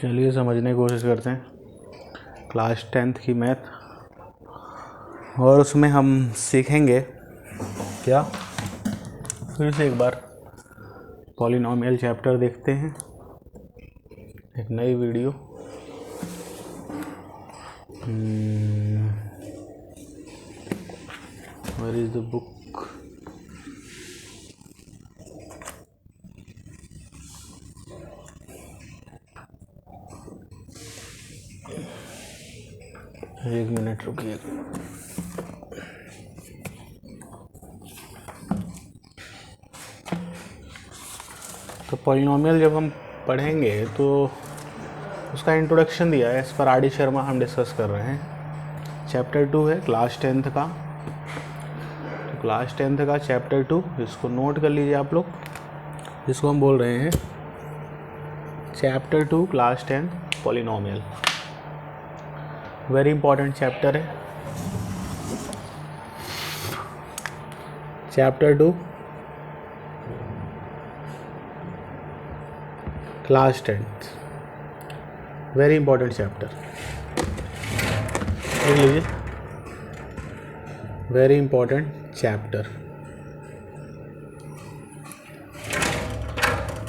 चलिए समझने की कोशिश करते हैं क्लास 10th की मैथ, और उसमें हम सीखेंगे क्या, फिर से एक बार पॉलिनोमियल चैप्टर देखते हैं, एक नई video. Where is the book? एक मिनट रुकिए। तो पॉलिनोमियल जब हम पढ़ेंगे तो उसका इंट्रोडक्शन दिया है, इस पर आर डी शर्मा हम डिस्कस कर रहे हैं। चैप्टर 2 है क्लास 10th का, तो क्लास 10th का चैप्टर 2, इसको नोट कर लीजिए आप लोग, जिसको हम बोल रहे हैं chapter 2 class 10 polynomial. Very important chapter है chapter 2 class 10th, very important chapter, देख लीजिए, वेरी इंपॉर्टेंट चैप्टर।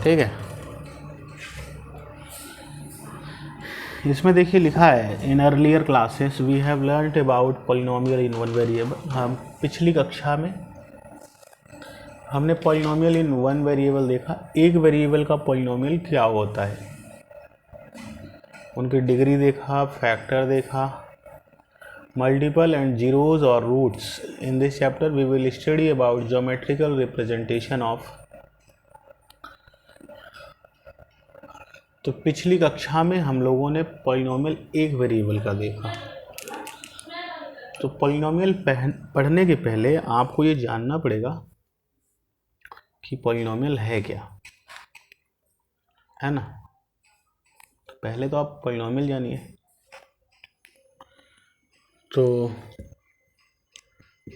ठीक है, इसमें देखिए लिखा है in earlier classes we have learned about polynomial in one variable. हम पिछली कक्षा में हमने पॉलिनोमियल इन वन वेरिएबल देखा, एक वेरिएबल का पॉलिनोमियल क्या होता है, उनकी डिग्री देखा, फैक्टर देखा, मल्टीपल एंड जीरोज और roots. In this chapter we will study about geometrical representation of. तो पिछली कक्षा में हम लोगों ने पॉलिनोमियल एक वेरिएबल का देखा। तो पॉलिनोमियल पढ़ने के पहले आपको ये जानना पड़ेगा कि पॉलिनोमियल है क्या, है ना। तो पहले तो आप पॉलिनोमियल जानिए। तो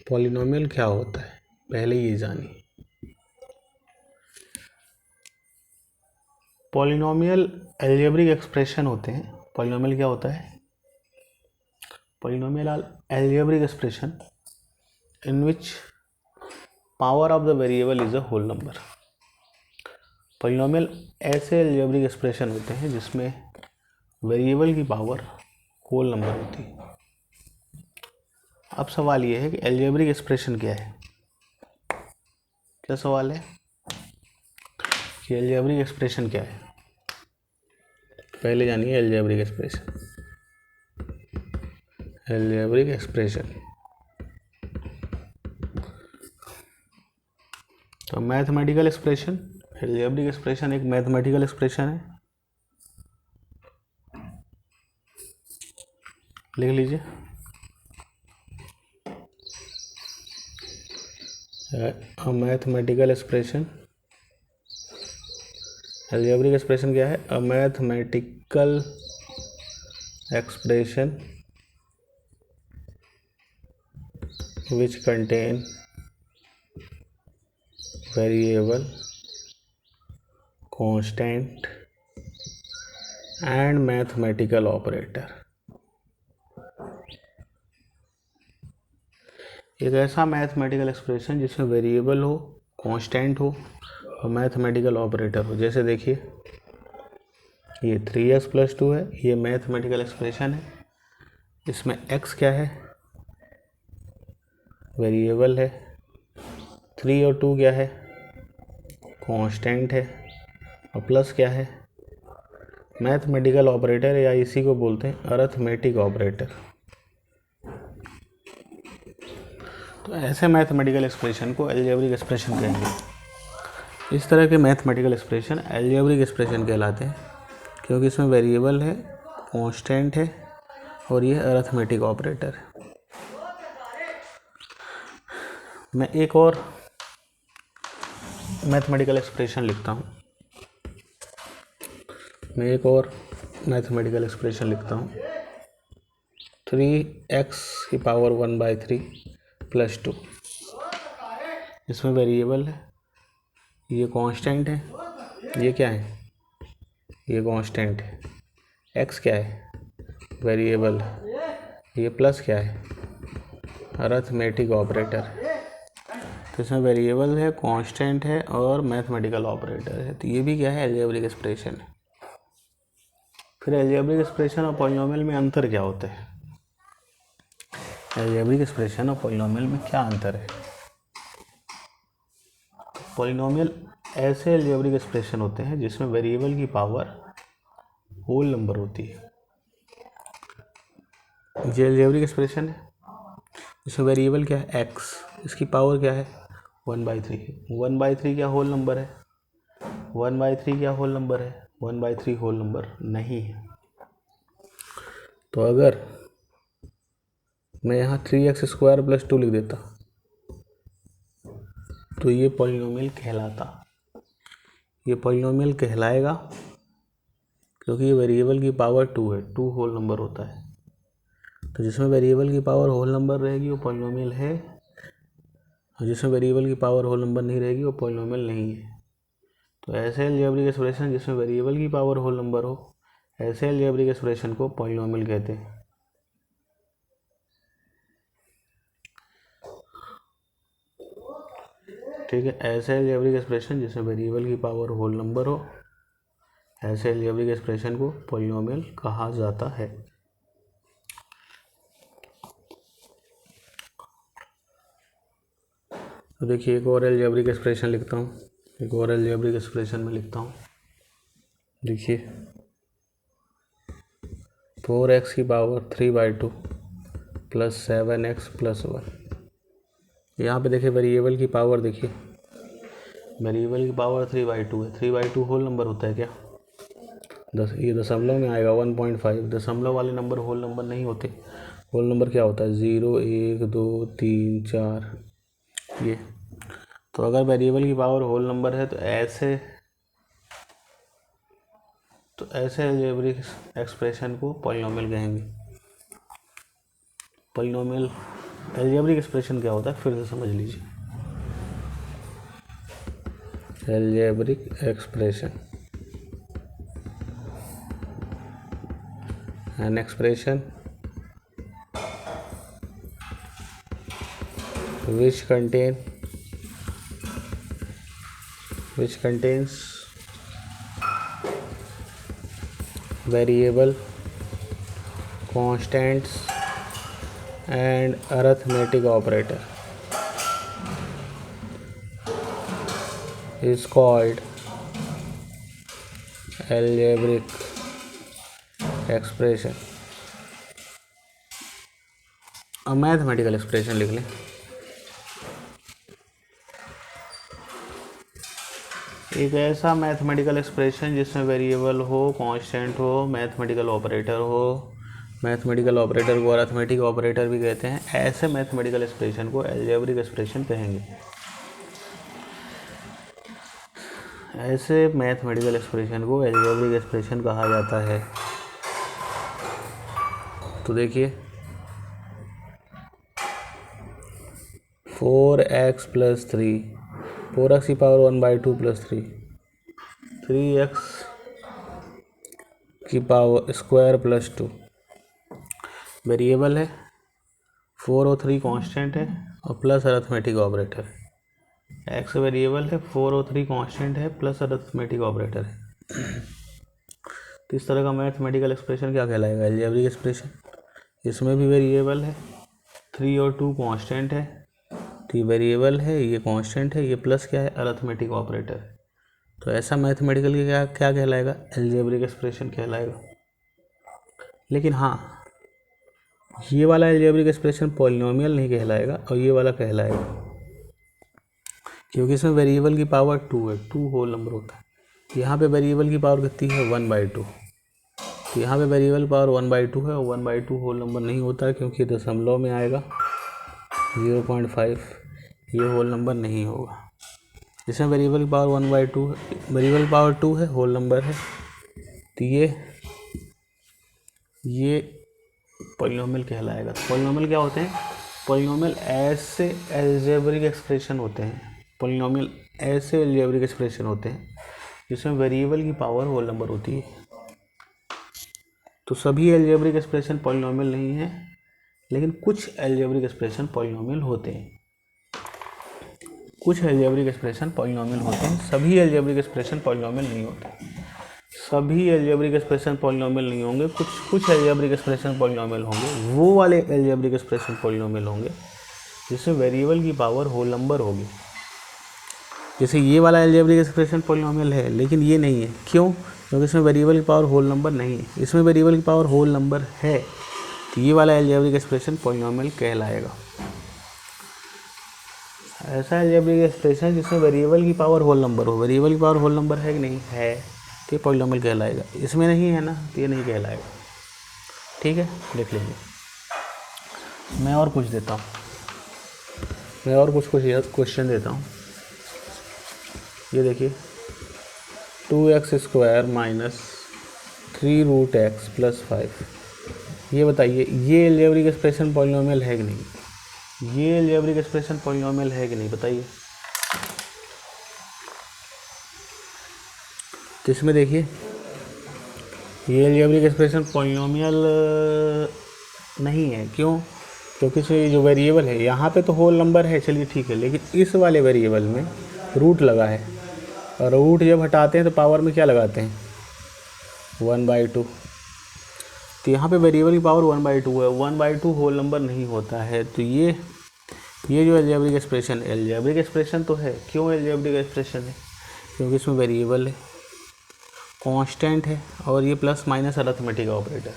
पॉलिनोमियल क्या होता है पहले ये जानिए। पॉलिनोमियल अलजेब्रिक एक्सप्रेशन होते हैं। पॉलिनोमियल क्या होता है? Polynomial are algebraic expression in which power of the variable is a whole number. Polynomial ऐसे अलजेब्रिक एक्सप्रेशन होते हैं जिसमें वेरिएबल की पावर होल नंबर होती है। अब सवाल ये है कि अलजेब्रिक एक्सप्रेशन क्या है। क्या सवाल है कि अलजेब्रिक एक्सप्रेशन क्या है? पहले जानिए अलजेब्रिक एक्सप्रेशन। अलजेब्रिक एक्सप्रेशन तो मैथमेटिकल एक्सप्रेशन, अलजेब्रिक एक्सप्रेशन एक मैथमेटिकल एक्सप्रेशन है। लिख लीजिए, a mathematical expression. Algebraic expression क्या है? A mathematical expression which contain variable, constant and mathematical operator। एक ऐसा मैथमेटिकल एक्सप्रेशन जिसमें वेरिएबल हो, कांस्टेंट हो और मैथमेटिकल ऑपरेटर हो। जैसे देखिए ये 3x + 2 है, ये मैथमेटिकल एक्सप्रेशन है। इसमें x क्या है? वेरिएबल है। 3 और 2 क्या है? कांस्टेंट है। और प्लस क्या है? मैथमेटिकल ऑपरेटर, या इसी को बोलते हैं अरिथमेटिक ऑपरेटर। तो ऐसे मैथमेटिकल एक्सप्रेशन को अलजेब्रिक एक्सप्रेशन कहेंगे। इस तरह के मैथमेटिकल एक्सप्रेशन अलजेब्रिक एक्सप्रेशन कहलाते हैं, क्योंकि इसमें वेरिएबल है, कांस्टेंट है और ये अरिथमेटिक ऑपरेटर है। मैं एक और मैथमेटिकल एक्सप्रेशन लिखता हूँ। 3x⁻⁴ + 2। इसमें वेरिएबल है, ये कांस्टेंट है, ये क्या है? ये कांस्टेंट है। एक्स क्या है, वेरिएबल, ये प्लस क्या है, अरिथमेटिक ऑपरेटर। तो इसमें वेरिएबल है, कांस्टेंट है और मैथमेटिकल ऑपरेटर है। तो ये भी क्या है, अलजेब्रिक एक्सप्रेशन है। फिर अलजेब्रिक एक्सप्रेशन और पॉलिनोमियल में अंतर क्या होता है? अलजेब्रिक एक्सप्रेशन और पॉलिनोमियल में क्या अंतर है? पॉलिनोमियल ऐसे अलजेब्रिक एक्सप्रेशन होते हैं जिसमें वेरिएबल की पावर होल नंबर होती है। ये अलजेब्रिक एक्सप्रेशन है, इसमें वेरिएबल क्या है, एक्स, इसकी पावर क्या है, 1/3। 1/3 क्या होल नंबर है? 1/3 क्या होल नंबर है? 1/3 होल नंबर नहीं है। तो अगर मैं यहाँ 3x² + 2 लिख देता तो ये पॉलिनोमियल कहलाता। ये पॉलिनोमियल कहलाएगा क्योंकि ये वेरिएबल की पावर 2 है, 2 होल नंबर होता है। तो जिसमें वेरिएबल की पावर होल नंबर रहेगी वो पॉलिनोमियल है, और जिसमें वेरिएबल की पावर होल नंबर नहीं रहेगी वो पॉलिनोमियल नहीं है। तो ऐसे अलजेब्रिक एक्सप्रेशन जिसमें वेरिएबल की पावर होल नंबर हो, ऐसे अलजेब्रिक एक्सप्रेशन को पॉलिनोमियल कहते हैं। ठीक है, ऐसे अलजेब्रिक एक्सप्रेशन जिसमें वेरिएबल की पावर होल नंबर हो, ऐसे अलजेब्रिक एक्सप्रेशन को पॉलिनोमियल कहा जाता है। तो देखिए एक और अलजेब्रिक एक्सप्रेशन लिखता हूँ, एक और अलजेब्रिक एक्सप्रेशन में लिखता हूँ। देखिए 4x की पावर 3/2 + 7x + 1। यहाँ पे देखिए वेरिएबल की पावर, देखिए वेरिएबल की पावर 3/2 है। 3/2 होल नंबर होता है क्या? ये दशमलव में आएगा 1.5। दशमलव वाले नंबर होल नंबर नहीं होते। होल नंबर क्या होता है, 0, 1, 2, 3, 4, ये। तो अगर वेरिएबल की पावर होल नंबर है तो ऐसे अलजेब्रिक एक्सप्रेशन को पॉलिनोमियल कहेंगे। पॉलिनोमियल अलजेब्रिक एक्सप्रेशन क्या होता है फिर से समझ लीजिए। Algebraic expression, an expression which contains variable, constants and arithmetic operator is called algebraic expression। अब मैथमेटिकल एक्सप्रेशन लिख लें। एक ऐसा मैथमेटिकल एक्सप्रेशन जिसमें वेरिएबल हो, कांस्टेंट हो, मैथमेटिकल ऑपरेटर हो। मैथमेटिकल ऑपरेटर को अरिथमेटिक ऑपरेटर भी कहते हैं। ऐसे मैथमेटिकल एक्सप्रेशन को अलजेब्रिक एक्सप्रेशन कहेंगे। ऐसे मैथमेटिकल एक्सप्रेशन को अलजेब्रिक एक्सप्रेशन कहा जाता है। तो देखिए 4x + 3, 4x की पावर 1/2 + 3, 3x की पावर स्क्वायर + 2। वेरिएबल है, 4 और 3 कांस्टेंट है और plus arithmetic operator. X variable है, 4 और 3 कांस्टेंट है प्लस अरिथमेटिक ऑपरेटर है। तो इस तरह का मैथमेटिकल एक्सप्रेशन क्या कहलाएगा, अलजेब्रिक एक्सप्रेशन। इसमें भी वेरिएबल है, 3 और 2 कांस्टेंट है। तो ये वेरिएबल है, ये कांस्टेंट है, ये प्लस क्या है, अरिथमेटिक ऑपरेटर है। तो ऐसा मैथमेटिकल क्या क्या कहलाएगा, अलजेब्रिक एक्सप्रेशन कहलाएगा। लेकिन हाँ, ये वाला अलजेब्रिक एक्सप्रेशन पॉलिनोमियल नहीं कहलाएगा और ये वाला कहलाएगा, क्योंकि इसमें वेरिएबल की पावर 2 है, 2 होल नंबर होता है। यहाँ पे वेरिएबल की पावर कितनी है, 1/2। तो यहाँ पे वेरिएबल पावर 1/2 है और 1/2 होल नंबर नहीं होता है क्योंकि दशमलव में आएगा 0.5, ये होल नंबर नहीं होगा। इसमें वेरिएबल की पावर 1/2 है, वेरिएबल पावर 2 है, होल नंबर है। तो ये पॉलिनोमियल कहलाएगा। तो पॉलिनोमियल क्या होते हैं, पॉलिनोमियल ऐसे अलजेब्रिक एक्सप्रेशन होते हैं, पॉलिनोमियल ऐसे अलजेब्रिक एक्सप्रेशन होते हैं जिसमें वेरिएबल की पावर होल नंबर होती है। तो सभी अलजेब्रिक एक्सप्रेशन पॉलिनोमियल नहीं है, लेकिन कुछ अलजेब्रिक एक्सप्रेशन पॉलिनोमियल होते हैं। कुछ अलजेब्रिक एक्सप्रेशन पॉलिनोमियल होते हैं, सभी अलजेब्रिक एक्सप्रेशन पॉलिनोमियल नहीं होते। सभी अलजेब्रिक एक्सप्रेशन पॉलिनोमियल नहीं होंगे, कुछ अलजेब्रिक एक्सप्रेशन पॉलिनोमियल होंगे। वो वाले अलजेब्रिक एक्सप्रेशन पॉलिनोमियल होंगे जिसमें वेरिएबल की पावर होल नंबर होगी। जैसे ये वाला अलजेब्रिक एक्सप्रेशन पॉलिनोमियल है, लेकिन ये नहीं है। क्यों? क्योंकि इसमें वेरिएबल की पावर होल नंबर नहीं है। इसमें वेरिएबल की पावर होल नंबर है, तो ये वाला अलजेब्रिक एक्सप्रेशन पॉलिनोमियल कहलाएगा। ऐसा अलजेब्रिक एक्सप्रेशन जिसमें वेरिएबल की पावर होल नंबर हो, वेरिएबल की पावर होल नंबर है कि नहीं है, तो ये पॉलिनोमियल कहलाएगा। इसमें नहीं है ना, तो ये नहीं कहलाएगा। ठीक है, लिख लीजिए। मैं और कुछ देता हूँ, मैं और कुछ क्वेश्चन देता हूँ। ये देखिए, 2x² माइनस 3√x + 5। ये बताइए, ये अलजेब्रिक एक्सप्रेशन पॉलिनोमियल है कि नहीं? ये अलजेब्रिक एक्सप्रेशन पॉलिनोमियल है कि नहीं, बताइए। तो इसमें देखिए, ये अलजेब्रिक एक्सप्रेशन पॉलिनोमियल नहीं है। क्यों? क्योंकि इसमें जो वेरिएबल है, यहाँ पे तो होल नंबर है, चलिए ठीक है, लेकिन इस वाले वेरिएबल में रूट लगा है, और रूट जब हटाते हैं तो पावर में क्या लगाते हैं? 1/2। तो यहाँ पे वेरिएबल की पावर 1/2 है, 1/2 होल नंबर नहीं होता है। तो ये जो अलजेब्रिक एक्सप्रेशन तो है। क्यों अलजेब्रिक एक्सप्रेशन है? क्योंकि इसमें वेरिएबल है, कांस्टेंट है, और ये प्लस माइनस अरिथमेटिक ऑपरेटर है।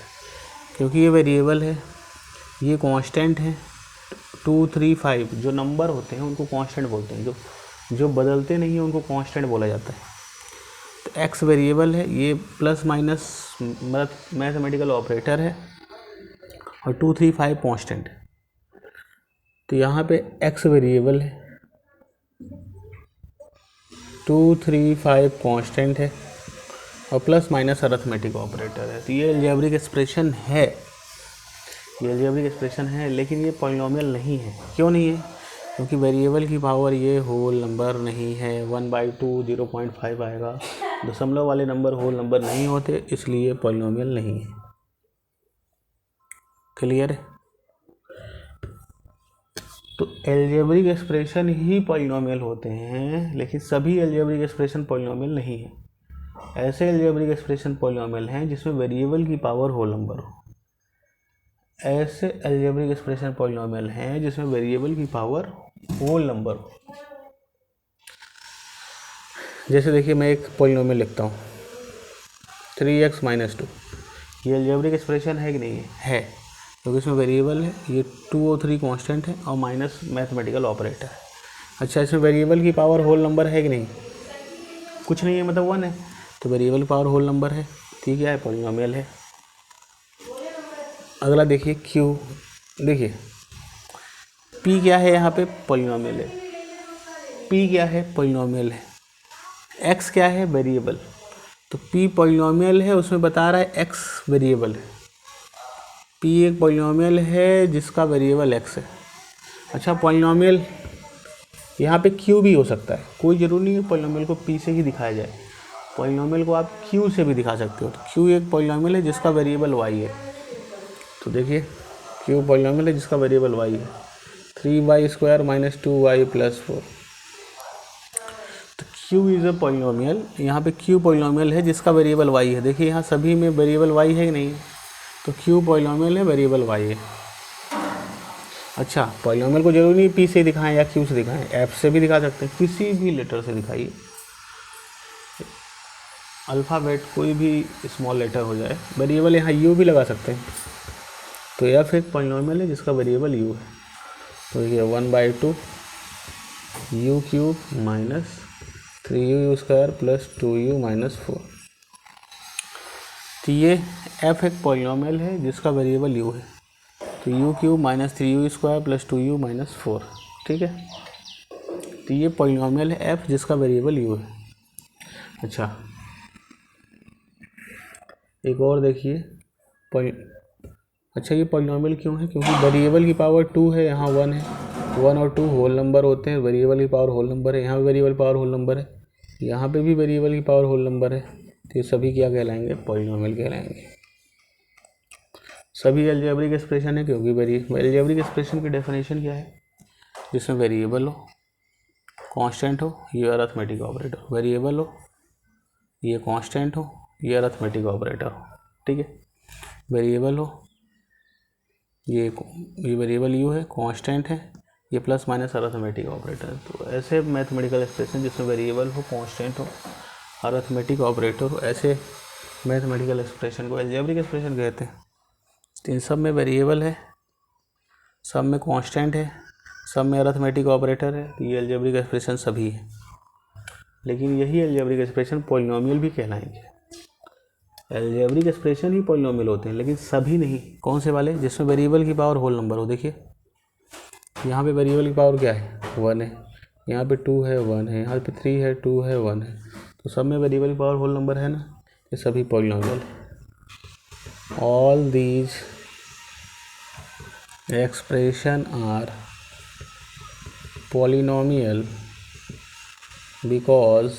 क्योंकि ये वेरिएबल है, ये कांस्टेंट है। 2, 3, 5 जो नंबर होते हैं उनको कांस्टेंट बोलते हैं, जो बदलते नहीं हैं उनको कांस्टेंट बोला जाता है। तो एक्स वेरिएबल है, ये प्लस माइनस मतलब मैथमेटिकल ऑपरेटर है, और 2, 3, 5 कांस्टेंट है। तो यहाँ पे एक्स वेरिएबल है, 2, 3, 5 कांस्टेंट है, और प्लस माइनस अरिथमेटिक ऑपरेटर है। तो ये अलजेब्रिक एक्सप्रेशन है, ये अलजेब्रिक एक्सप्रेशन है, लेकिन ये पॉलिनोमियल नहीं है। क्यों नहीं है? क्योंकि वेरिएबल की पावर ये होल नंबर नहीं है। 1/2 0.5 आएगा। दशमलव वाले नंबर होल नंबर नहीं होते, इसलिए पॉलिनोमियल नहीं है। क्लियर है? तो अलजेब्रिक एक्सप्रेशन ही पॉलिनोमियल होते हैं, लेकिन सभी अलजेब्रिक एक्सप्रेशन पॉलिनोमियल नहीं है। ऐसे अलजेब्रिक एक्सप्रेशन पॉलिनोमियल हैं जिसमें वेरिएबल की पावर होल नंबर हो। ऐसे अलजेब्रिक एक्सप्रेशन पॉलिनोमियल हैं जिसमें वेरिएबल की पावर होल नंबर हो। जैसे देखिए, मैं एक पॉलिनोमियल लिखता हूँ 3x - 2। ये अलजेब्रिक एक्सप्रेशन है कि नहीं है? क्योंकि इसमें वेरिएबल है, ये 2 और 3 कांस्टेंट है, और माइनस मैथमेटिकल ऑपरेटर है। अच्छा, इसमें वेरिएबल की पावर होल नंबर है कि नहीं? कुछ नहीं है, मतलब 1 है, तो वेरिएबल की पावर होल नंबर है, ठीक है, पॉलिनोमियल है। अगला देखिए, क्यू। देखिए, पी क्या है? यहाँ पे पॉलिनोमियल है। पी क्या है? पॉलिनोमियल है। एक्स क्या है? वेरिएबल। तो पी पॉलिनोमियल है, उसमें बता रहा है एक्स वेरिएबल है। पी एक पॉलिनोमियल है जिसका वेरिएबल एक्स है। अच्छा, पॉलिनोमियल यहाँ पे क्यू भी हो सकता है, कोई ज़रूरी नहीं है पॉलिनोमियल को पी से ही दिखाया जाए। पॉलिनोमियल को आप क्यू से भी दिखा सकते हो। तो क्यू एक पॉलिनोमियल है जिसका वेरिएबल वाई है। तो देखिए, क्यू पॉलिनोमियल है जिसका वेरिएबल वाई है। 3y² - 2y + 4। तो क्यू इज़ अ पॉलिनोमियल। यहाँ पे क्यू पॉलिनोमियल है जिसका वेरिएबल वाई है। देखिए, यहाँ सभी में वेरिएबल वाई है कि नहीं? तो क्यू पॉलिनोमियल है, वेरिएबल वाई है। अच्छा, पॉलिनोमियल को जरूरी नहीं पी से दिखाएं या क्यू से दिखाएं, एफ से भी दिखा सकते हैं, किसी भी लेटर से दिखाइए। अल्फ़ाबेट कोई भी स्मॉल लेटर हो जाए। वेरिएबल यहाँ यू भी लगा सकते हैं। तो एफ एक पॉलिनोमियल है जिसका वेरिएबल यू है। तो ये 1/2 u³ - 3u² + 2u - 4। तो ये f एक पॉलिनोमियल है जिसका वेरिएबल u है। तो u³ - 3u² + 2u - 4, ठीक है। तो ये पॉलिनोमियल है f जिसका वेरिएबल u है। अच्छा, एक और देखिए। अच्छा, ये पॉलिनोमियल क्यों है? क्योंकि वेरिएबल की पावर 2 है, यहाँ 1 है। 1 और 2 होल नंबर होते हैं, वेरिएबल की पावर होल नंबर है। यहाँ भी वेरिएबल पावर होल नंबर है, यहाँ पे भी वेरिएबल की पावर होल नंबर है। तो ये सभी क्या कहलाएंगे? पॉलिनोमियल कहलाएंगे। सभी अलजेब्रिक एक्सप्रेशन है, क्योंकि अलजेब्रिक एक्सप्रेशन की डेफिनेशन क्या है, जिसमें वेरिएबल हो, कांस्टेंट हो, ये अरिथमेटिक ऑपरेटर, वेरिएबल हो, ये कांस्टेंट हो, ये अरिथमेटिक ऑपरेटर हो, ठीक है। वेरिएबल हो, ये वेरिएबल यू है, कांस्टेंट है, ये प्लस माइनस अरिथमेटिक ऑपरेटर। तो ऐसे मैथमेटिकल एक्सप्रेशन जिसमें वेरिएबल हो, कांस्टेंट हो, अरिथमेटिक ऑपरेटर हो, ऐसे मैथमेटिकल एक्सप्रेशन को अलजेब्रिक एक्सप्रेशन कहते हैं। तो इन सब में वेरिएबल है, सब में कांस्टेंट है, सब में अरिथमेटिक ऑपरेटर है, तो ये अलजेब्रिक एक्सप्रेशन सभी है। लेकिन यही अलजेब्रिक एक्सप्रेशन पॉलिनोमियल भी कहलाएंगे। अलजेब्रिक एक्सप्रेशन ही पॉलिनोमियल होते हैं, लेकिन सभी नहीं। कौन से वाले? जिसमें वेरिएबल की पावर होल नंबर हो। देखिए यहाँ पे वेरिएबल की पावर क्या है, 1 है, यहाँ पे 2 है, 1 है, यहाँ पे 3 है, 2 है, 1 है, तो सब में वेरिएबल की पावर होल नंबर है ना, ये सभी पॉलिनोमियल है। All these expression are polynomial because,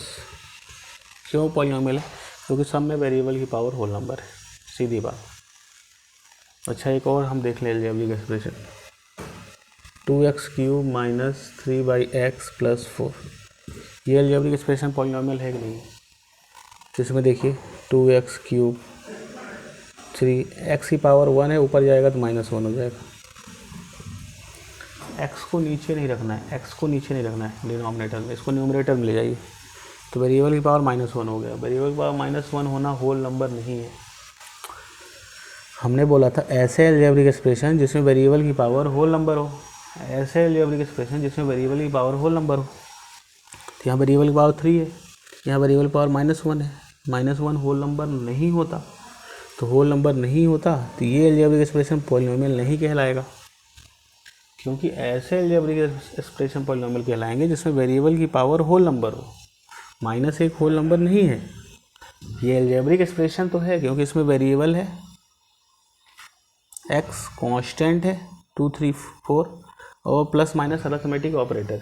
क्यों पॉलिनोमियल है? क्योंकि सब में वेरिएबल की पावर होल नंबर है, सीधी बात। अच्छा एक और हम देख लें algebraic expression, 2x³ minus 3/x + 4, ये अलजेब्रिक एक्सप्रेशन पॉलिनोमियल है कि नहीं? जिसमें देखिए 2x³ 3x की पावर 1 है, ऊपर जाएगा तो -1 हो जाएगा। x को नीचे नहीं रखना है, x को नीचे नहीं रखना है डिनोमिनेटर में, इसको न्यूमरेटर में ले जाइए, तो वेरिएबल की पावर -1 हो गया। वेरिएबल की पावर -1 होना होल नंबर नहीं है। हमने बोला था ऐसे अलजेब्रिक एक्सप्रेशन जिसमें वेरिएबल की पावर होल नंबर हो, ऐसे अलजेब्रिक एक्सप्रेशन जिसमें वेरिएबल की पावर होल नंबर हो। तो यहाँ वेरिएबल की पावर 3 है, यहाँ वेरिएबल की पावर -1 है, -1 होल नंबर नहीं होता, तो होल नंबर नहीं होता तो ये अलजेब्रिक एक्सप्रेशन पॉलिनोमियल नहीं कहलाएगा। क्योंकि ऐसे अलजेब्रिक एक्सप्रेशन पॉलिनोमियल कहलाएंगे जिसमें वेरिएबल की पावर होल नंबर हो, -1 होल नंबर नहीं है। ये अलजेब्रिक एक्सप्रेशन तो है क्योंकि इसमें वेरिएबल है, x कांस्टेंट है 2, 3, 4 और प्लस माइनस अरिथमेटिक ऑपरेटर।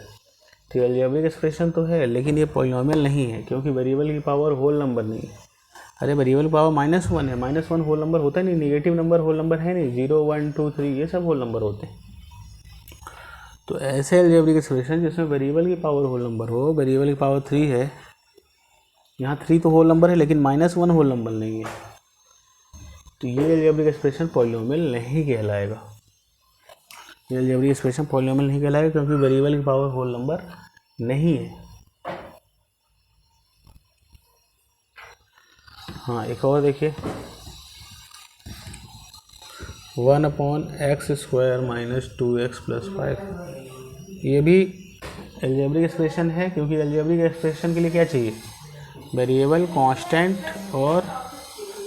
तो अलजेब्रिक एक्सप्रेशन तो है, लेकिन ये पॉलिनोमियल नहीं है क्योंकि वेरिएबल की पावर होल नंबर नहीं है। अरे वेरिएबल की पावर -1 है, -1 होल नंबर होता नहीं, नेगेटिव नंबर होल नंबर है नहीं, 0, 1, 2, 3 ये सब होल नंबर होते हैं। तो ऐसे अलजेब्रिक एक्सप्रेशन जिसमें वेरिएबल की पावर होल नंबर हो, वेरिएबल की पावर 3 है, यहाँ 3 तो होल नंबर है लेकिन -1 होल नंबर नहीं है, तो ये अलजेब्रिक एक्सप्रेशन पॉलिनोमियल नहीं कहलाएगा। ये अलजेब्रिक एक्सप्रेशन पॉलिनोमियल नहीं कहलाएगा क्योंकि वेरिएबल की पावर होल नंबर नहीं है। हाँ एक और देखिए, 1/x² - 2x + 5, ये भी अलजेब्रिक एक्सप्रेशन है क्योंकि अलजेब्रिक एक्सप्रेशन के लिए क्या चाहिए, वेरिएबल, कांस्टेंट और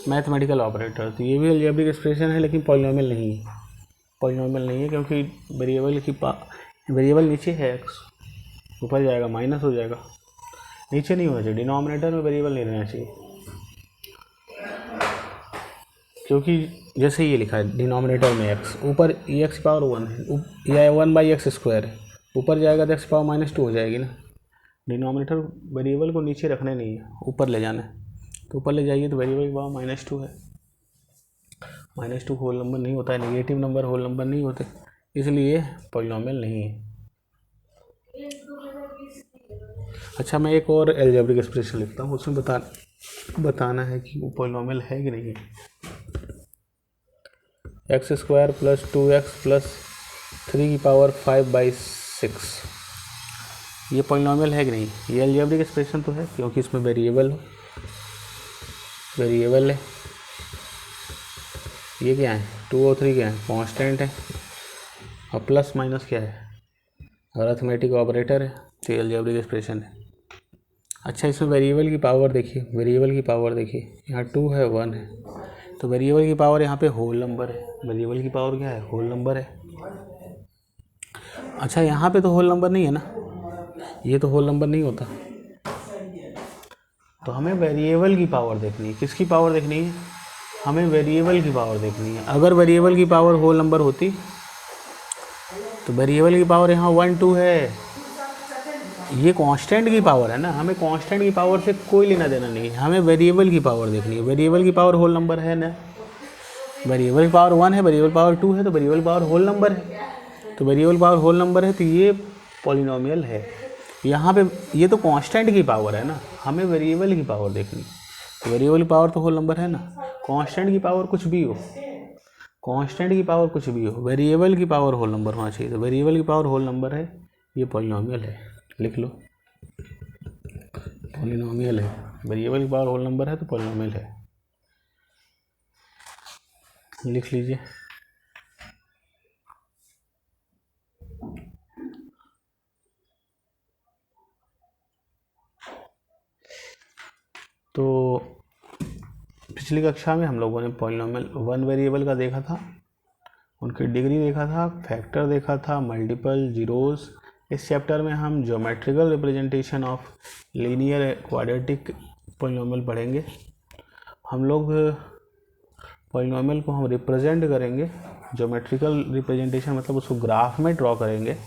मैथमेटिकल ऑपरेटर। तो ये भी अलजेब्रिक एक्सप्रेशन है लेकिन पॉलिनोमियल नहीं है। पॉलिनोमियल नहीं है क्योंकि वेरिएबल नीचे है, x ऊपर जाएगा माइनस हो जाएगा, नीचे नहीं होना चाहिए, डिनोमिनेटर में वेरिएबल नहीं रहना चाहिए। क्योंकि जैसे ये लिखा है डिनोमिनेटर में x, ऊपर ये x की पावर 1 है या 1/x² है, ऊपर जाएगा तो x की पावर -2 हो जाएगी ना। डिनोमिनेटर वेरिएबल को नीचे रखने नहीं है, ऊपर ले जाना है, तो ऊपर ले जाइए तो वेरिएबल की पावर -2 है। -2 होल नंबर नहीं होता है, नेगेटिव नंबर होल नंबर नहीं होते, इसलिए पॉलिनोमियल नहीं है। अच्छा मैं एक और अलजेब्रिक एक्सप्रेशन लिखता हूँ, उसमें बताना है कि वो पॉलिनोमियल है कि नहीं है। x² + 2x + 3⁵ ये पॉलिनोमियल है कि नहीं? ये अलजेब्रिक एक्सप्रेशन तो है क्योंकि इसमें वेरिएबल है। ये क्या है, 2 और 3 क्या है, कांस्टेंट है, और प्लस माइनस क्या है, अरिथमेटिक ऑपरेटर है, तो अलजेब्रिक एक्सप्रेशन है। अच्छा इसमें वेरिएबल की पावर देखिए, यहाँ 2 है 1 है, तो वेरिएबल की पावर यहाँ पे होल नंबर है, वेरिएबल की पावर क्या है, होल नंबर है। अच्छा यहाँ पे तो होल नंबर नहीं है ना, ये तो होल नंबर नहीं होता, तो हमें वेरिएबल की पावर देखनी है। किसकी पावर देखनी है, हमें वेरिएबल की पावर देखनी है। अगर वेरिएबल की पावर होल नंबर होती तो वेरिएबल की पावर यहाँ 1, 2 है, ये कांस्टेंट की पावर है ना, हमें कांस्टेंट की पावर से कोई लेना देना नहीं है, हमें वेरिएबल की पावर देखनी है। वेरिएबल की पावर होल नंबर है ना, वेरिएबल की पावर 1 है, वेरिएबल पावर 2 है, तो वेरिएबल पावर होल नंबर है। तो वेरिएबल पावर होल नंबर है तो ये पॉलिनोमियल है। यहाँ पे ये तो कांस्टेंट की पावर है ना, हमें वेरिएबल की पावर देखनी। तो वेरिएबल की पावर तो होल नंबर है ना, कांस्टेंट की पावर कुछ भी हो, कांस्टेंट की पावर कुछ भी हो, वेरिएबल की पावर होल नंबर होना चाहिए। तो वेरिएबल की पावर होल नंबर है, ये पॉलिनोमियल है, लिख लो पॉलिनोमियल है। वेरिएबल की पावर होल नंबर है तो पॉलिनोमियल है, लिख लीजिए। तो पिछली कक्षा में हम लोगों ने पॉलिनोमियल वन वेरिएबल का देखा था, उनकी डिग्री देखा था, फैक्टर देखा था, मल्टीपल, जीरोस। इस चैप्टर में हम geometrical representation of linear quadratic polynomial पढ़ेंगे। हम लोग पॉलिनोमियल को हम रिप्रेजेंट करेंगे, ज्योमेट्रिकल रिप्रेजेंटेशन मतलब उसको ग्राफ में ड्रॉ करेंगे,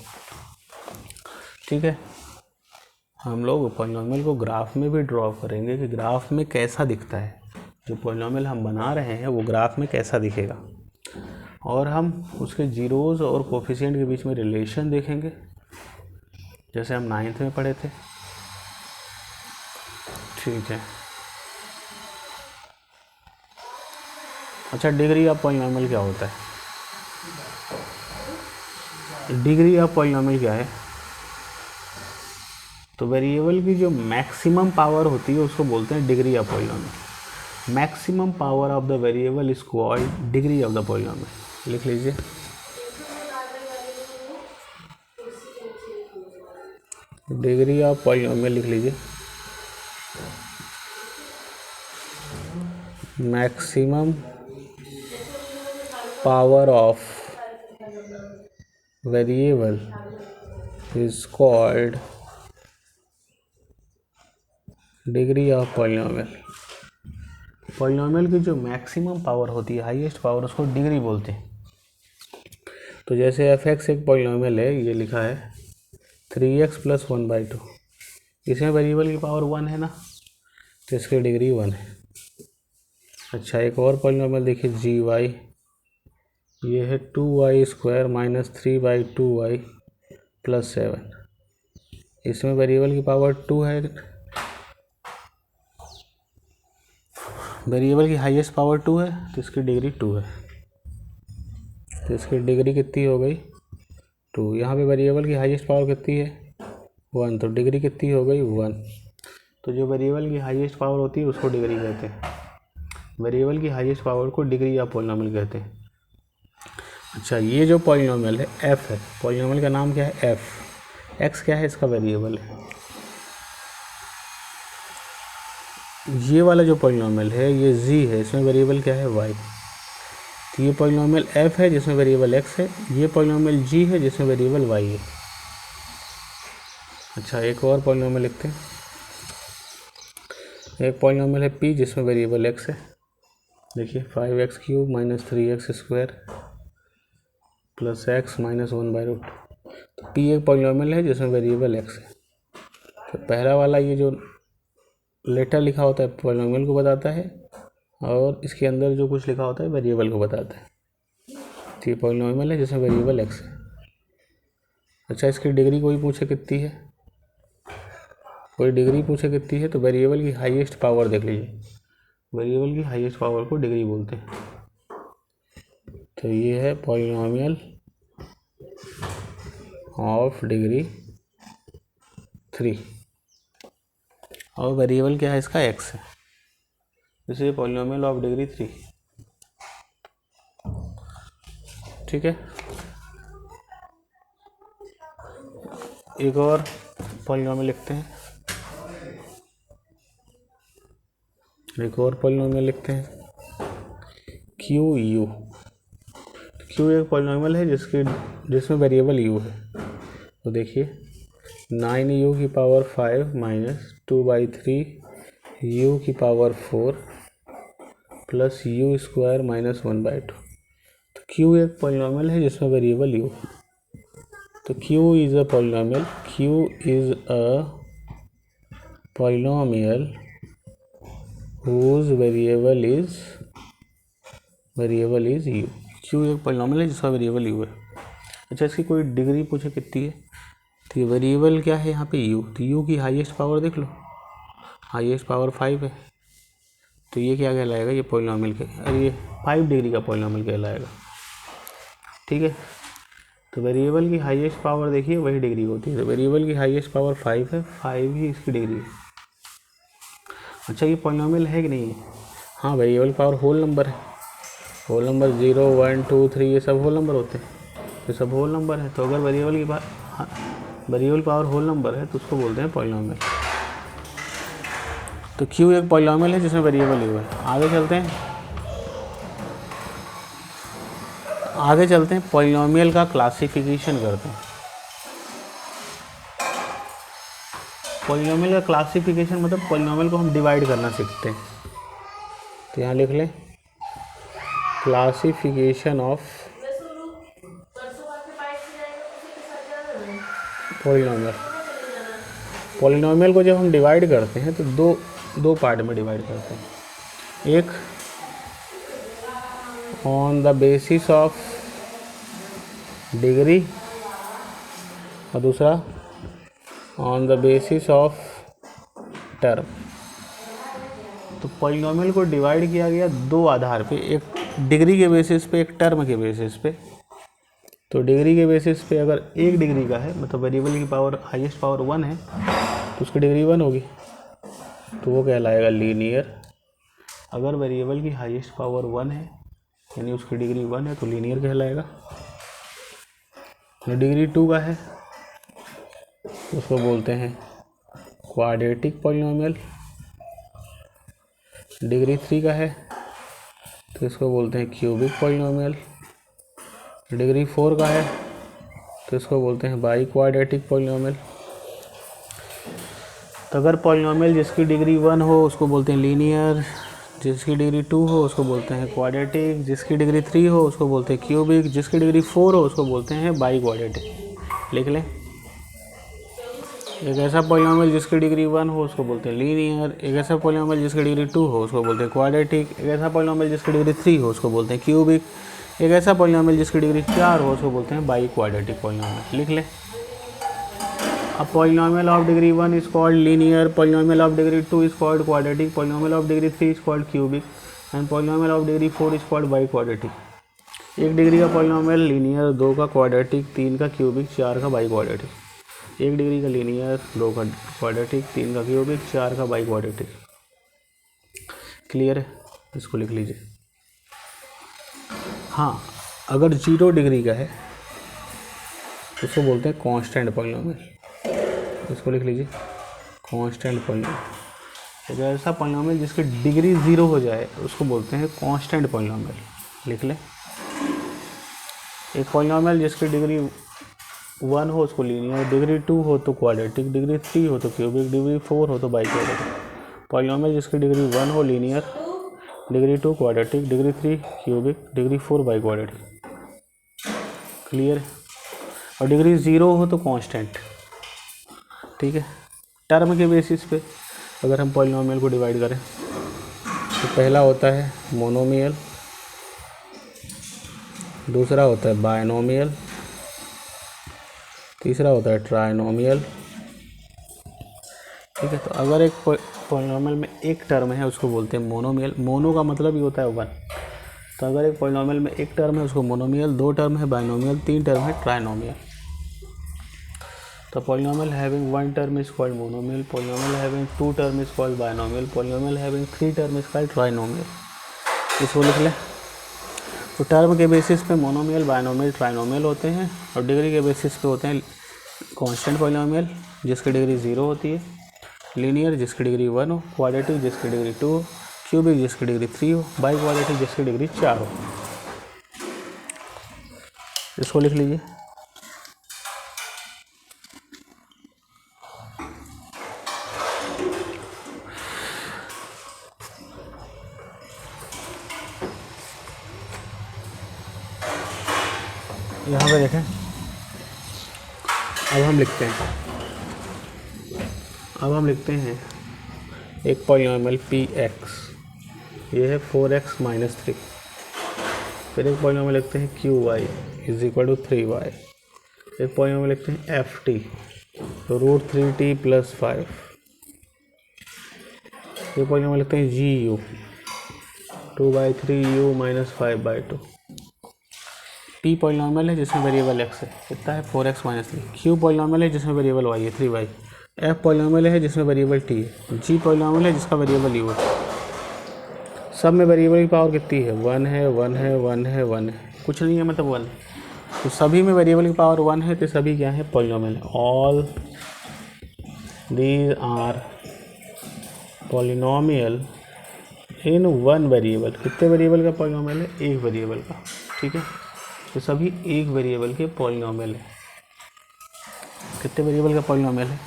ठीक है। हम लोग पॉलिनोमियल को ग्राफ में भी ड्रॉ करेंगे कि ग्राफ में कैसा दिखता है, जो पॉलिनोमियल हम बना रहे हैं वो ग्राफ में कैसा दिखेगा। और हम उसके जीरोज़ और कोफिशिएंट के बीच में रिलेशन देखेंगे, जैसे हम 9th में पढ़े थे, ठीक है। अच्छा, डिग्री ऑफ पॉलिनोमियल क्या होता है? डिग्री ऑफ पॉलिनोमियल क्या है? तो वेरिएबल की जो मैक्सिमम पावर होती है उसको बोलते हैं degree of polynomial. Maximum power of the variable is called degree of the polynomial, लिख लीजिए। डिग्री ऑफ पॉलिनोमियल लिख लीजिए, maximum power of variable is called degree of polynomial. Polynomial की जो मैक्सिमम पावर होती है, हाईएस्ट पावर, उसको degree बोलते हैं। तो जैसे f(x) एक पॉलिनोमियल है, ये लिखा है 3x + 1/2, इसमें वेरिएबल की पावर 1 है ना, तो इसकी डिग्री 1 है। अच्छा, एक और पॉलिनोमियल देखिए gy, ये है 2y² - 3/2y + 7, इसमें वेरिएबल की पावर 2 है, वेरिएबल की हाईएस्ट पावर 2 है तो इसकी डिग्री 2 है। तो इसकी डिग्री कितनी हो गई? 2। यहाँ पे वेरिएबल की हाईएस्ट पावर कितनी है? 1, तो डिग्री कितनी हो गई? 1। तो जो वेरिएबल की हाईएस्ट पावर होती है उसको डिग्री कहते हैं। वेरिएबल की हाईएस्ट पावर को डिग्री ऑफ पॉलिनोमियल कहते हैं। अच्छा, ये जो पॉलिनोमियल है f है, पॉलिनोमियल का नाम क्या है? f। x क्या है? इसका वेरिएबल है। ये वाला जो पॉलिनोमियल है ये z है, इसमें वेरिएबल क्या है? y। तो ये पॉलिनोमियल f है जिसमें वेरिएबल x है, ये पॉलिनोमियल g है जिसमें वेरिएबल y है। अच्छा, एक और पॉलिनोमियल लिखते हैं। एक पॉलिनोमियल है p जिसमें वेरिएबल x है, देखिए 5x³ - 3x² + x - 1/√। तो p एक पॉलिनोमियल है जिसमें वेरिएबल x है। तो पहला वाला ये जो लेटर लिखा होता है पॉलिनोमियल को बताता है, और इसके अंदर जो कुछ लिखा होता है वेरिएबल को बताता है। तो ये पॉलिनोमियल है जिसमें वेरिएबल x है। अच्छा, इसकी डिग्री कोई पूछे कितनी है, कोई डिग्री पूछे कितनी है, तो वेरिएबल की हाईएस्ट पावर देख लीजिए, वेरिएबल की हाईएस्ट पावर को डिग्री बोलते हैं। तो ये है पॉलिनोमियल ऑफ डिग्री 3, और वेरिएबल क्या है इसका? x है, इसलिए पॉलिनोमियल ऑफ डिग्री 3, ठीक है। एक और पॉलिनोमियल लिखते हैं, एक और पॉलिनोमियल लिखते हैं QU। Q एक पॉलिनोमियल है जिसमें वेरिएबल u है। तो देखिए 9u⁵ - 2/3u⁴ + u² - 1/2। तो Q एक पॉलिनोमियल है जिसमें वेरिएबल u है। तो Q is a polynomial, Q is a polynomial whose variable is variable is you. Q एक पॉलिनॉमियल है जिसका वेरिएबल यू है। अच्छा, इसकी कोई डिग्री पूछे कितनी है, तो ये वेरिएबल क्या है यहाँ पे यू, तो यू की हाईएस्ट पावर देख लो, हाईएस्ट पावर 5 है, तो ये क्या कहलाएगा, ये पॉलिनॉमियल के, अरे ये 5 डिग्री का पॉलिनॉमियल कहलाएगा। ठीक है, तो वेरिएबल की हाईएस्ट पावर देखिए वही डिग्री होती है, तो वेरिएबल की हाईएस्ट पावर 5 है, 5 ही इसकी डिग्री है। अच्छा, ये पॉलिनॉमियल है कि नहीं है, हाँ वेरिएबल पावर होल नंबर है, होल नंबर 0 1 2 3 ये सब होल नंबर होते हैं, तो सब होल नंबर है, तो अगर वेरिएबल की वेरिएबल पावर होल नंबर है तो उसको बोलते हैं पॉलिनॉमियल। तो क्यू एक पॉलिनॉमियल है जिसमें वेरिएबल यू है। आगे चलते हैं पॉलिनॉमियल का क्लासिफिकेशन करते हैं। पॉलिनॉमियल का क्लासिफिकेशन मतलब पॉलिनॉमियल को हम डिवाइड करना सीखते हैं। तो यहाँ लिख लें क्लासिफिकेशन ऑफ पॉलिनॉमियल। पॉलिनॉमियल को जब हम डिवाइड करते हैं तो दो पार्ट में डिवाइड करते हैं, एक on the basis of degree और दूसरा on the basis of term. तो पॉलिनॉमियल को डिवाइड किया गया दो आधार पे, एक डिग्री के बेसिस पे, एक टर्म के बेसिस पे। तो डिग्री के बेसिस पे अगर 1 डिग्री का है, मतलब वेरिएबल की पावर हाईएस्ट पावर 1 है, तो उसकी डिग्री 1 होगी, तो वो कहलाएगा लीनियर। अगर वेरिएबल की हाईएस्ट पावर 1 है यानी उसकी डिग्री 1 है तो लीनियर कहलाएगा। डिग्री 2 का है उसको बोलते हैं क्वाड्रेटिक पॉलिनॉमियल। डिग्री 3 का है तो इसको बोलते हैं क्यूबिक पॉलिनॉमियल। डिग्री 4 का है तो इसको बोलते हैं बाई क्वाड्रेटिक पॉलिनॉमियल। तो अगर पॉलिनॉमियल जिसकी डिग्री 1 हो उसको बोलते हैं लीनियर, जिसकी डिग्री 2 हो उसको बोलते हैं क्वाड्रेटिक, जिसकी डिग्री 3 हो उसको बोलते हैं क्यूबिक, जिसकी डिग्री 4 हो उसको बोलते हैं बाई क्वाड्रेटिक। लिख लें, एक ऐसा पॉलिनॉमियल जिसकी डिग्री 1 हो उसको बोलते हैं लीनियर, एक ऐसा पॉलिनॉमियल जिसकी डिग्री 2 हो उसको बोलते हैं क्वाड्रेटिक, एक ऐसा पॉलिनॉमियल जिसकी डिग्री 3 हो उसको बोलते हैं क्यूबिक, एक ऐसा पॉलिनॉमियल जिसकी डिग्री 4 हो उसको बोलते हैं बाई क्वाड्रेटिक पॉलिनॉमियल। लिख लें, अब polynomial of degree 1 is called linear, polynomial of degree 2 is called quadratic, polynomial of degree 3 is called cubic and polynomial of degree 4 is called by quadratic. 1 degree का polynomial linear, 2 का quadratic, 3 का cubic, 4 का by quadratic. 1 degree का linear, 2 का quadratic, 3 का cubic, 4 का by quadratic. Clear है, इसको लिख लीजिए। हाँ, अगर 0 डिग्री का है तो उसको बोलते हैं कांस्टेंट पॉलिनॉमियल। इसको लिख लीजिए, कांस्टेंट पॉलिनॉमियल। एक ऐसा पॉलिनॉमियल जिसकी डिग्री 0 हो जाए उसको बोलते हैं कांस्टेंट पॉलिनॉमियल। लिख लें, एक पॉलिनॉमियल जिसकी डिग्री 1 हो उसको लीनियर, डिग्री 2 हो तो क्वाड्रेटिक, डिग्री 3 हो तो क्यूबिक, डिग्री 4 हो तो बाई क्वाड्रेटिक। पॉलिनॉमियल जिसकी डिग्री 1 हो linear, degree 2 quadratic, degree 3 cubic, degree 4 by quadratic. Clear. और डिग्री 0 हो तो कांस्टेंट। ठीक है, टर्म के बेसिस पे अगर हम पॉलिनॉमियल को डिवाइड करें तो पहला होता है मोनोमियल, दूसरा होता है बायनोमियल, तीसरा होता है ट्राइनोमियल। ठीक है, तो अगर एक पॉलिनॉमियल में एक टर्म है उसको बोलते हैं मोनोमियल। मोनो का मतलब ही होता है 1। तो अगर एक पॉलिनॉमियल में एक टर्म है उसको मोनोमियल, 2 टर्म है बायनोमियल, 3 टर्म है ट्राइनोमियल। तो polynomial having 1 term is called monomial, polynomial having 2 term is called binomial, polynomial having 3 term is called trinomial. इसको लिख लें। तो टर्म के बेसिस पे मोनोमियल, बायनोमियल, ट्राइनोमियल होते हैं और डिग्री के बेसिस पे होते हैं कांस्टेंट पॉलिनॉमियल जिसकी डिग्री 0 होती है, लीनियर जिसकी डिग्री 1 हो, क्वाड्रेटिक जिसकी डिग्री 2 हो, क्यूबिक जिसकी डिग्री 3 हो, बाई क्वाड्रेटिक जिसकी डिग्री 4 हो। इसको लिख लीजिए। यहाँ पे देखें, अब हम लिखते हैं एक पॉलिनॉमियल पी एक्स, ये है 4x - 3। फिर एक पॉलिनोमियल लिखते हैं Q Y is equal to 3y, एक पॉलिनोमियल लिखते हैं एफ टी तो √3t + 5, एक पॉलिनोमियल लिखते हैं जी यू 2/3u - 5/2। टी पॉलिनोमियल है जिसमें वेरिएबल एक्स है, कितना है 4x - 3। क्यू पॉलिनोमियल है जिसमें वेरिएबल वाई है 3y। एफ पॉलिनोमियल है जिसमें वेरिएबल टी है। जी पॉलिनोमियल है जिसका वेरिएबल यू है। सब में वेरिएबल की पावर कितनी है 1 है 1 है 1 है 1 है, कुछ नहीं है मतलब 1। तो सभी में वेरिएबल की पावर 1 है तो सभी क्या है polynomial. All these are polynomial in 1 variable. कितने वेरिएबल का पॉलिनोमियल है, एक वेरिएबल का, ठीक है। तो सभी एक वेरिएबल के पॉलिनोमियल है। कितने वेरिएबल का पॉलिनोमियल है,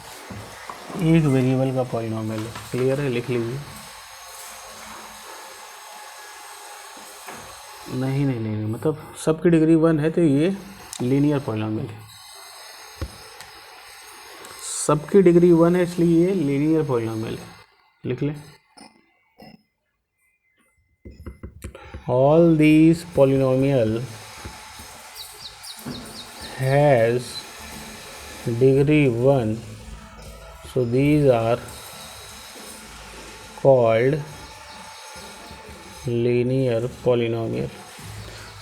एक वेरिएबल का पॉलिनोमियल है। क्लियर है, लिख लीजिए। नहीं नहीं नहीं, नहीं मतलब सबकी डिग्री 1 है तो ये लीनियर पॉलिनोमियल है। सबकी डिग्री 1 है इसलिए ये लीनियर पॉलिनोमियल है, लिख लें। All these polynomial has degree 1, so these are called linear polynomial।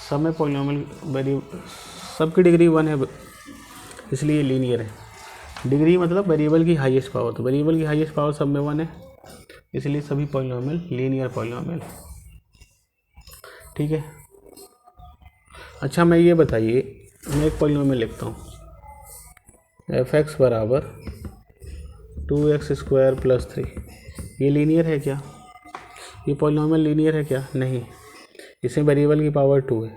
सब में पॉलिनोमियल सबकी डिग्री 1 है इसलिए लीनियर है। डिग्री मतलब वेरिएबल की हाईएस्ट पावर, तो वेरिएबल की हाईएस्ट पावर सब में 1 है इसलिए सभी पॉलिनोमियल लीनियर पॉलिनोमियल, ठीक है। अच्छा मैं ये बताइए, मैं एक पॉलिनोमियल लिखता हूँ f(x) = 2x² + 3। ये लीनियर है क्या, ये पॉलिनोमियल लीनियर है क्या, नहीं। इसमें वेरिएबल की पावर 2 है।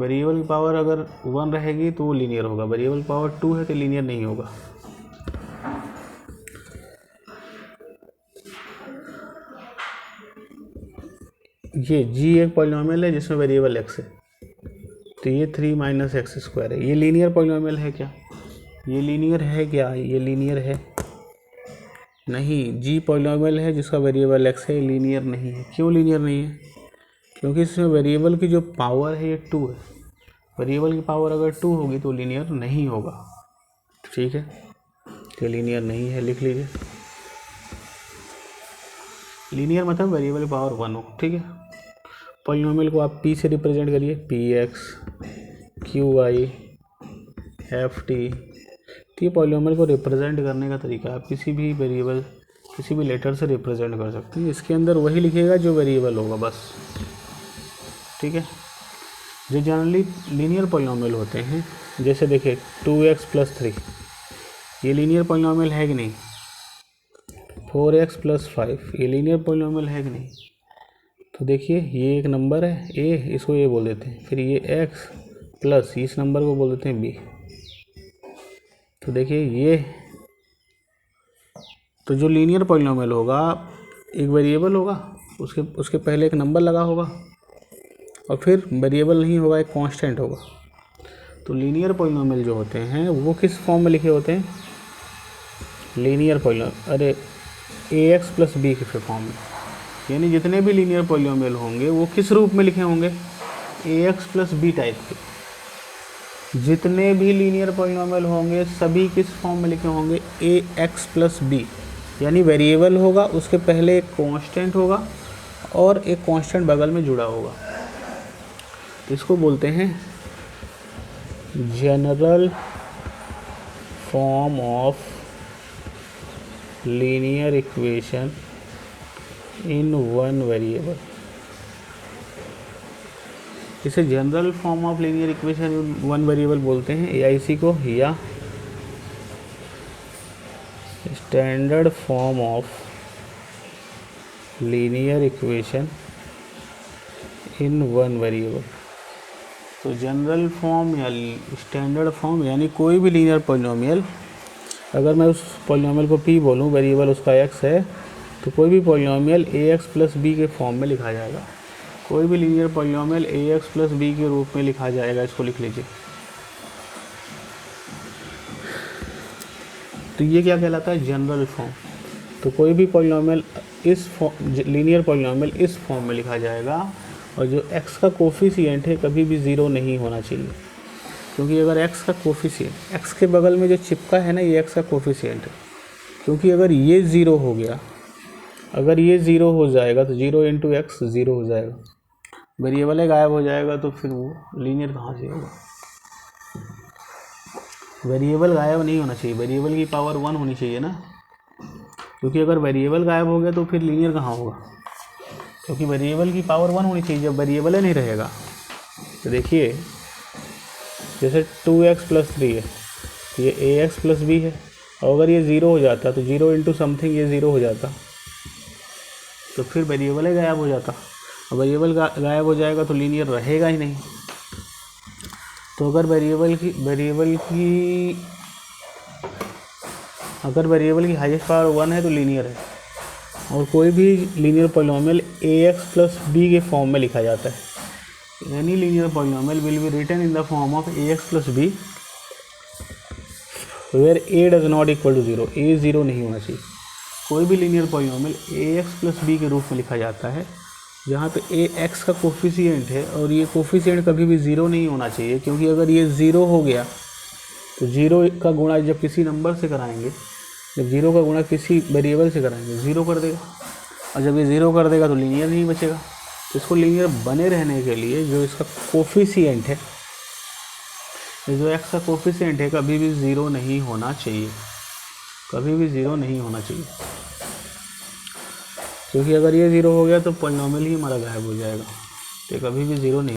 वेरिएबल की पावर अगर 1 रहेगी तो वो लीनियर होगा, वेरिएबल की पावर 2 है तो लीनियर नहीं होगा। ये g एक पॉलिनोमियल है जिसमें वेरिएबल x है तो ये 3 - x² है। ये लीनियर पॉलिनोमियल है क्या, ये लीनियर है क्या, ये लीनियर है नहीं। जी पॉलिनोमियल है जिसका वेरिएबल x है, लीनियर नहीं है। क्यों लीनियर नहीं है, क्योंकि इसमें वेरिएबल की जो पावर है ये 2 है। वेरिएबल की पावर अगर 2 होगी तो लीनियर नहीं होगा, ठीक है। तो लीनियर नहीं है, लिख लीजिए। लीनियर मतलब वेरिएबल की पावर 1 हो, ठीक है। पॉलिनोमियल को आप p से रिप्रेजेंट करिए, px qy ft। तो ये पॉलिनोमियल को रिप्रेजेंट करने का तरीका, आप किसी भी वेरिएबल किसी भी लेटर से रिप्रेजेंट कर सकते हैं। इसके अंदर वही लिखिएगा जो वेरिएबल होगा बस, ठीक है। जो जनरली लीनियर पॉलिनोमियल होते हैं, जैसे देखिए 2x + 3, ये लीनियर पॉलिनोमियल है कि नहीं। 4x + 5, ये लीनियर पॉलिनोमियल है कि नहीं। तो देखिए ये एक नंबर है a, इसको a बोल देते हैं। फिर ये x प्लस इस नंबर को बोल देते हैं b। तो देखिए ये, तो जो लीनियर पॉलिनोमियल होगा एक वेरिएबल होगा, उसके पहले एक नंबर लगा होगा और फिर वेरिएबल नहीं होगा, एक कांस्टेंट होगा। तो लीनियर पॉलिनोमियल जो होते हैं वो किस फॉर्म में लिखे होते हैं, लीनियर पॉलिनोमियल, अरे ax + b के फॉर्म में। यानी जितने भी लीनियर पॉलिनोमियल होंगे वो किस रूप में लिखे होंगे, ax + b टाइप के। जितने भी लीनियर पॉलिनोमियल होंगे सभी किस फॉर्म में लिखे होंगे, ax + b। यानी वेरिएबल होगा, उसके पहले एक कांस्टेंट होगा और एक कांस्टेंट बगल में जुड़ा होगा। इसको बोलते हैं general form of linear equation in 1 variable. इसे general form of linear equation in 1 variable बोलते हैं, AIC को, या standard form of linear equation in 1 variable. तो जनरल फॉर्म या स्टैंडर्ड फॉर्म यानी कोई भी लीनियर पॉलिनोमियल, अगर मैं उस पॉलिनोमियल को p बोलूँ, वेरिएबल उसका x है, तो कोई भी पॉलिनोमियल ax + b के फॉर्म में लिखा जाएगा। कोई भी लीनियर पॉलिनोमियल ax + b के रूप में लिखा जाएगा, इसको लिख लीजिए। तो ये क्या कहलाता है, जनरल फॉर्म। तो कोई भी पॉलिनोमियल इस लीनियर पॉलिनोमियल इस फॉर्म में लिखा जाएगा, और जो x का कोफिशिएंट है कभी भी ज़ीरो नहीं होना चाहिए, क्योंकि अगर x का कोफिशिएंट, x के बगल में जो चिपका है ना, ये x का कोफिशिएंट है, क्योंकि अगर ये ज़ीरो हो गया, अगर ये ज़ीरो हो जाएगा तो 0 इंटू एक्स ज़ीरो हो जाएगा, वेरिएबल है गायब हो जाएगा, तो फिर वो लीनियर कहाँ से होगा। वेरिएबल गायब नहीं होना चाहिए, वेरिएबल की पावर 1 होनी चाहिए ना, क्योंकि अगर वेरिएबल गायब हो गया तो फिर लीनियर कहाँ होगा, क्योंकि वेरिएबल की पावर 1 होनी चाहिए। जब वेरिएबल नहीं रहेगा तो देखिए, जैसे 2x + 3 है तो ये ax + b है, और अगर ये ज़ीरो हो जाता तो 0 इंटू समथिंग ये ज़ीरो हो जाता, तो फिर वेरिएबल ही गायब हो जाता, और वेरिएबल गायब हो जाएगा तो लीनियर रहेगा ही नहीं। तो अगर वेरिएबल की हाईएस्ट पावर 1 है तो लीनियर है, और कोई भी लीनियर पॉलिनोमियल ax + b के फॉर्म में लिखा जाता है। Any linear polynomial will be written in the form of ax + b where a does not equal to 0, a 0 नहीं होना चाहिए। कोई भी लीनियर पॉलिनोमियल ax + b के रूप में लिखा जाता है, जहाँ पे a x का कोफिशिएंट है, और ये कोफिशिएंट कभी भी ज़ीरो नहीं होना चाहिए, क्योंकि अगर ये ज़ीरो हो गया तो 0 का गुणा जब किसी नंबर से कराएंगे, जब 0 का गुणा किसी वेरिएबल से कराएंगे 0 कर देगा, और जब ये 0 कर देगा तो लीनियर नहीं बचेगा। तो इसको लीनियर बने रहने के लिए जो इसका कोफिशिएंट है, जो x का कोफिशिएंट है, कभी भी ज़ीरो नहीं होना चाहिए, कभी भी ज़ीरो नहीं होना चाहिए, क्योंकि अगर ये 0 हो गया तो पॉलिनोमियल ही हमारा गायब हो जाएगा, तो कभी भी ज़ीरो नहीं।